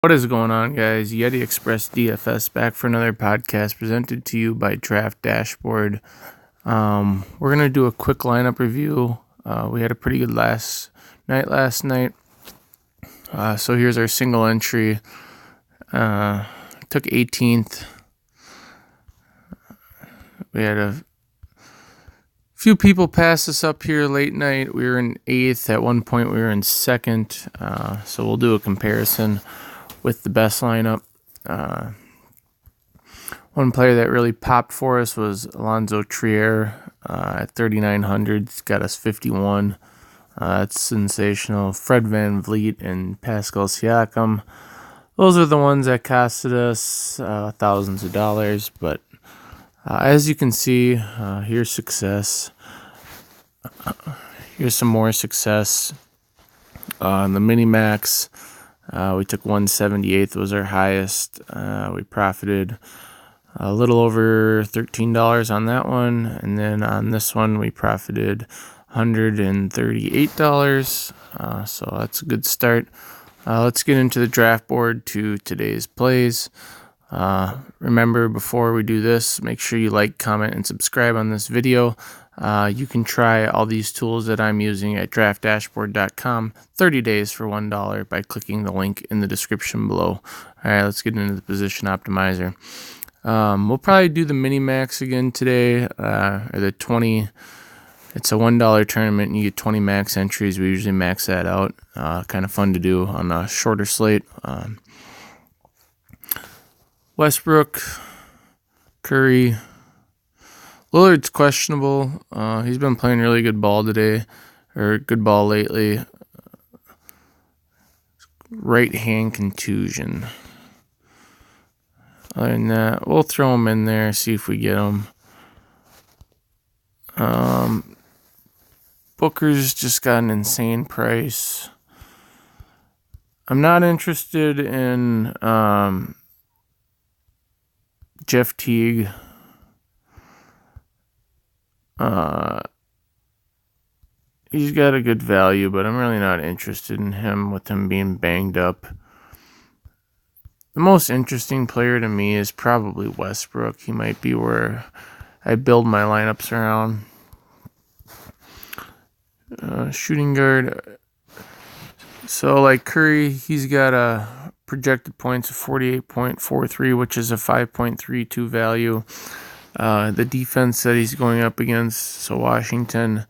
What is going on, guys? Yeti Express DFS back for another podcast presented to you by Draft Dashboard. We're going to do a quick lineup review. We had a pretty good last night. So here's our single entry. Took 18th. We had a few people pass us up here late night. We were in 8th. At one point, we were in 2nd. So we'll do a comparison with the best lineup. One player that really popped for us was Alonzo Trier at 3,900. He's got us 51. That's sensational. Fred VanVleet and Pascal Siakam. Those are the ones that costed us thousands of dollars. But as you can see, here's success. Here's some more success. On the mini-max, we took 178th was our highest. We profited a little over $13 on that one. And then on this one, we profited $138. So that's a good start. Let's get into the draft board to today's plays. Remember, before we do this, make sure you like, comment, and subscribe on this video. You can try all these tools that I'm using at draftdashboard.com 30 days for $1 by clicking the link in the description below. All right, let's get into the position optimizer. We'll probably do the mini max again today, or the 20. It's a $1 tournament and you get 20 max entries. We usually max that out. Kind of fun to do on a shorter slate. Westbrook, Curry, Lillard's questionable. He's been playing really good ball today, or good ball lately. Right hand contusion. Other than that, we'll throw him in there, see if we get him. Booker's just got an insane price. I'm not interested in Jeff Teague. He's got a good value, but I'm really not interested in him with him being banged up. The most interesting player to me is probably Westbrook. He might be where I build my lineups around. Shooting guard. So like Curry, he's got a projected points of 48.43, which is a 5.32 value. The defense that he's going up against, so Washington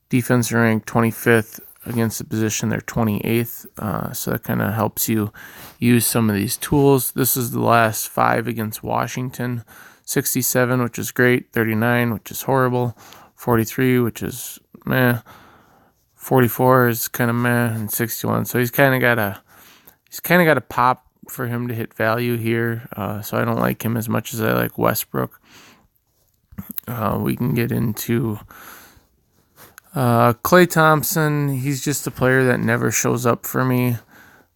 defense ranked 25th against the position. They're 28th, so that kind of helps you use some of these tools. This is the last 5 against Washington. 67, which is great. 39, which is horrible. 43, which is meh. 44 is kind of meh, and 61. So he's kind of got a pop for him to hit value here. So I don't like him as much as I like Westbrook. We can get into Klay Thompson. He's just a player that never shows up for me,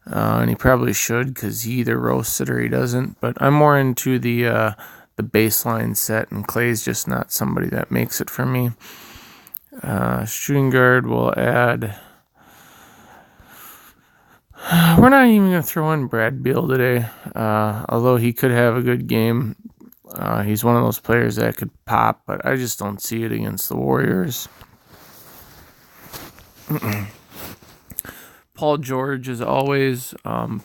and he probably should because he either roasts it or he doesn't. But I'm more into the baseline set, and Klay's just not somebody that makes it for me. Shooting guard will add. We're not even going to throw in Brad Beal today, although he could have a good game. He's one of those players that could pop, but I just don't see it against the Warriors. Paul George is always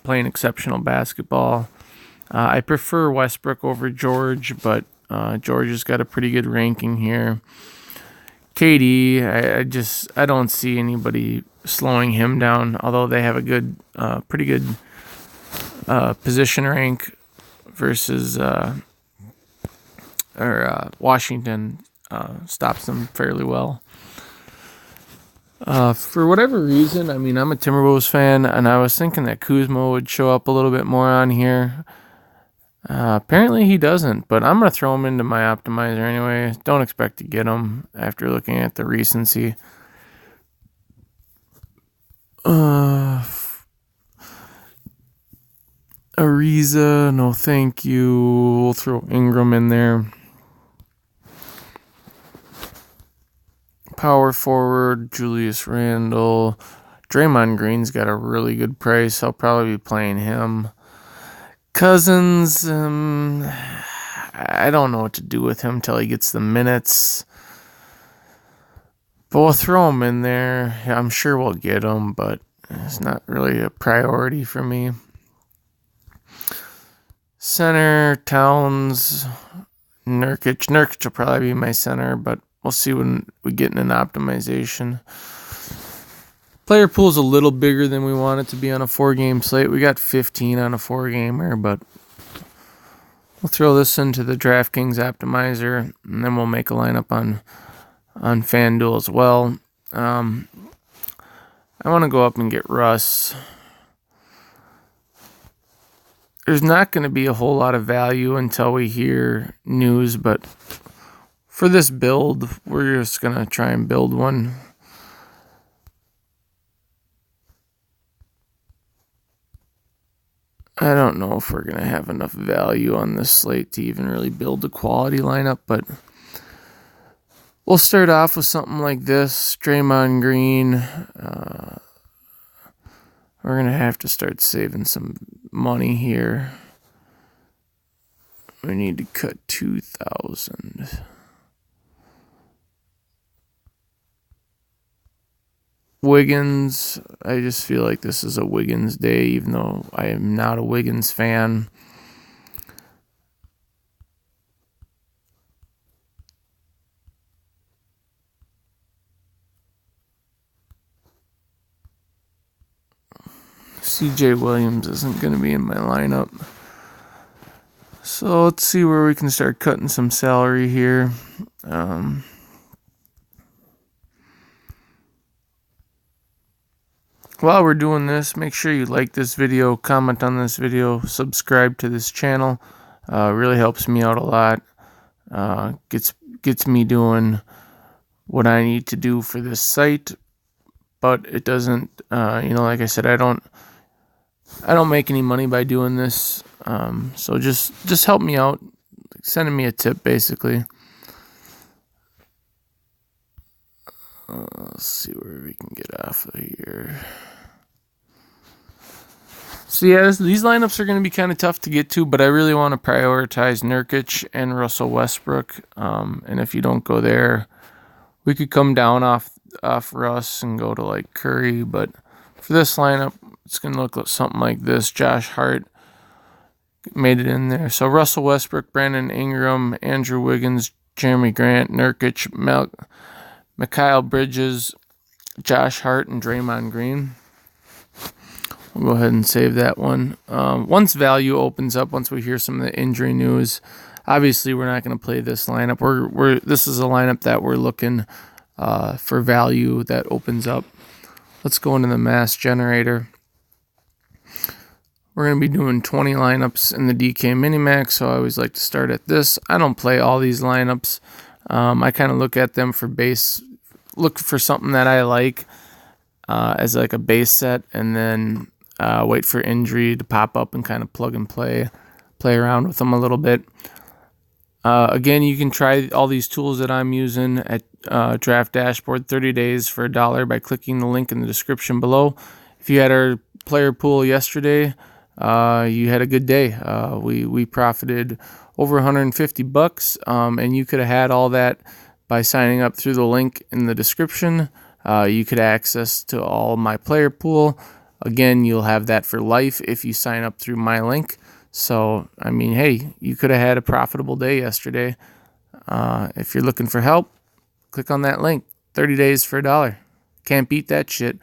playing exceptional basketball. I prefer Westbrook over George, but George has got a pretty good ranking here. KD, I don't see anybody slowing him down, although they have a pretty good position rank versus Washington stops them fairly well. For whatever reason, I'm a Timberwolves fan, and I was thinking that Kuzma would show up a little bit more on here. Apparently he doesn't, but I'm going to throw him into my optimizer anyway. Don't expect to get him after looking at the recency. Ariza, no thank you. We'll throw Ingram in there. Power forward, Julius Randle. Draymond Green's got a really good price. I'll probably be playing him. Cousins, I don't know what to do with him till he gets the minutes. But we'll throw him in there. I'm sure we'll get him, but it's not really a priority for me. Center, Towns, Nurkic. Nurkic will probably be my center, but we'll see when we get in an optimization. Player pool is a little bigger than we want it to be on a 4-game slate. We got 15 on a 4-gamer, but we'll throw this into the DraftKings optimizer, and then we'll make a lineup on FanDuel as well. I want to go up and get Russ. There's not going to be a whole lot of value until we hear news, but for this build, we're just going to try and build one. I don't know if we're going to have enough value on this slate to even really build a quality lineup, but we'll start off with something like this. Draymond Green. We're going to have to start saving some money here. We need to cut 2,000. Wiggins, I just feel like this is a Wiggins day, even though I am not a Wiggins fan. CJ Williams isn't going to be in my lineup. So let's see where we can start cutting some salary here. While we're doing this, make sure you like this video, comment on this video, subscribe to this channel. Really helps me out a lot. Gets me doing what I need to do for this site. But it doesn't, like I said, I don't make any money by doing this. So just help me out, sending me a tip basically. Let's see where we can get off of here. So yeah, these lineups are going to be kind of tough to get to, but I really want to prioritize Nurkic and Russell Westbrook. And if you don't go there, we could come down off Russ and go to like Curry. But for this lineup, it's going to look like something like this. Josh Hart made it in there. So Russell Westbrook, Brandon Ingram, Andrew Wiggins, Jeremy Grant, Nurkic, Mikal Bridges, Josh Hart, and Draymond Green. We'll go ahead and save that one. Once value opens up, once we hear some of the injury news, obviously we're not going to play this lineup. This is a lineup that we're looking for value that opens up. Let's go into the mass generator. We're going to be doing 20 lineups in the DK Minimax, so I always like to start at this. I don't play all these lineups. I kind of look at them for look for something that I like as like a base set, and then wait for injury to pop up and kind of plug and play around with them a little bit. Again, you can try all these tools that I'm using at Draft Dashboard 30 days for $1 by clicking the link in the description below. If you had our player pool yesterday, you had a good day. We profited over $150, and you could have had all that by signing up through the link in the description. You could access to all my player pool. Again, you'll have that for life if you sign up through my link. So, I mean, hey, you could have had a profitable day yesterday. If you're looking for help, click on that link. 30 days for $1. Can't beat that shit.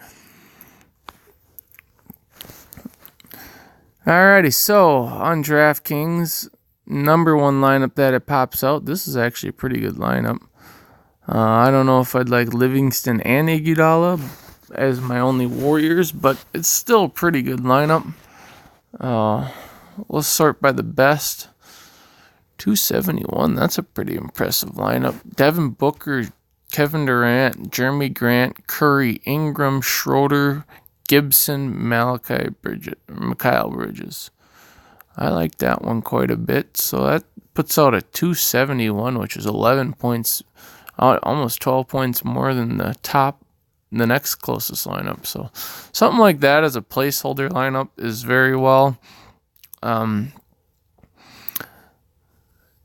Alrighty, so on DraftKings, number one lineup that it pops out. This is actually a pretty good lineup. I don't know if I'd like Livingston and Iguodala as my only Warriors, but it's still a pretty good lineup. Let's sort by the best. 271, that's a pretty impressive lineup. Devin Booker, Kevin Durant, Jeremy Grant, Curry, Ingram, Schroeder, Gibson, Mikal Bridges. I like that one quite a bit. So that puts out a 271, which is 11 points, almost 12 points more than the next closest lineup. So something like that as a placeholder lineup is very well.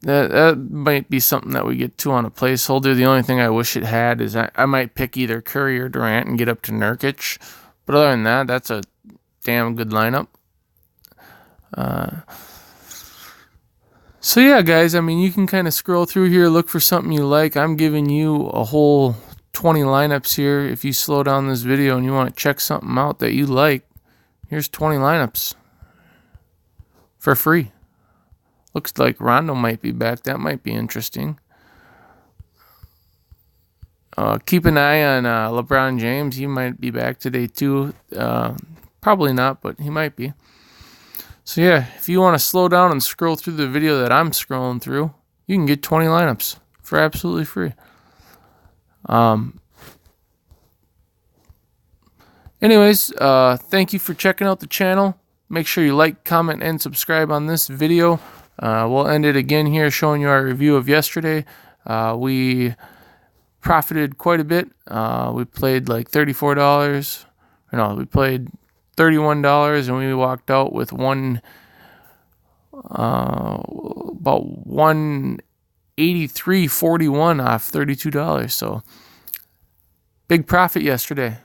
that might be something that we get to on a placeholder. The only thing I wish it had is I might pick either Curry or Durant and get up to Nurkic. But other than that, that's a damn good lineup. So yeah, guys, I mean, you can kind of scroll through here, look for something you like. I'm giving you a whole 20 lineups here. If you slow down this video and you want to check something out that you like, here's 20 lineups for free. Looks like Rondo might be back. That might be interesting. Keep an eye on LeBron James. He might be back today too. Probably not, but he might be. So yeah, if you want to slow down and scroll through the video that I'm scrolling through, you can get 20 lineups for absolutely free. Anyways, thank you for checking out the channel. Make sure you like, comment, and subscribe on this video. We'll end it again here showing you our review of yesterday. We profited quite a bit. We played like $34. We played $31 and we walked out with about $183.41 off $32. So big profit yesterday.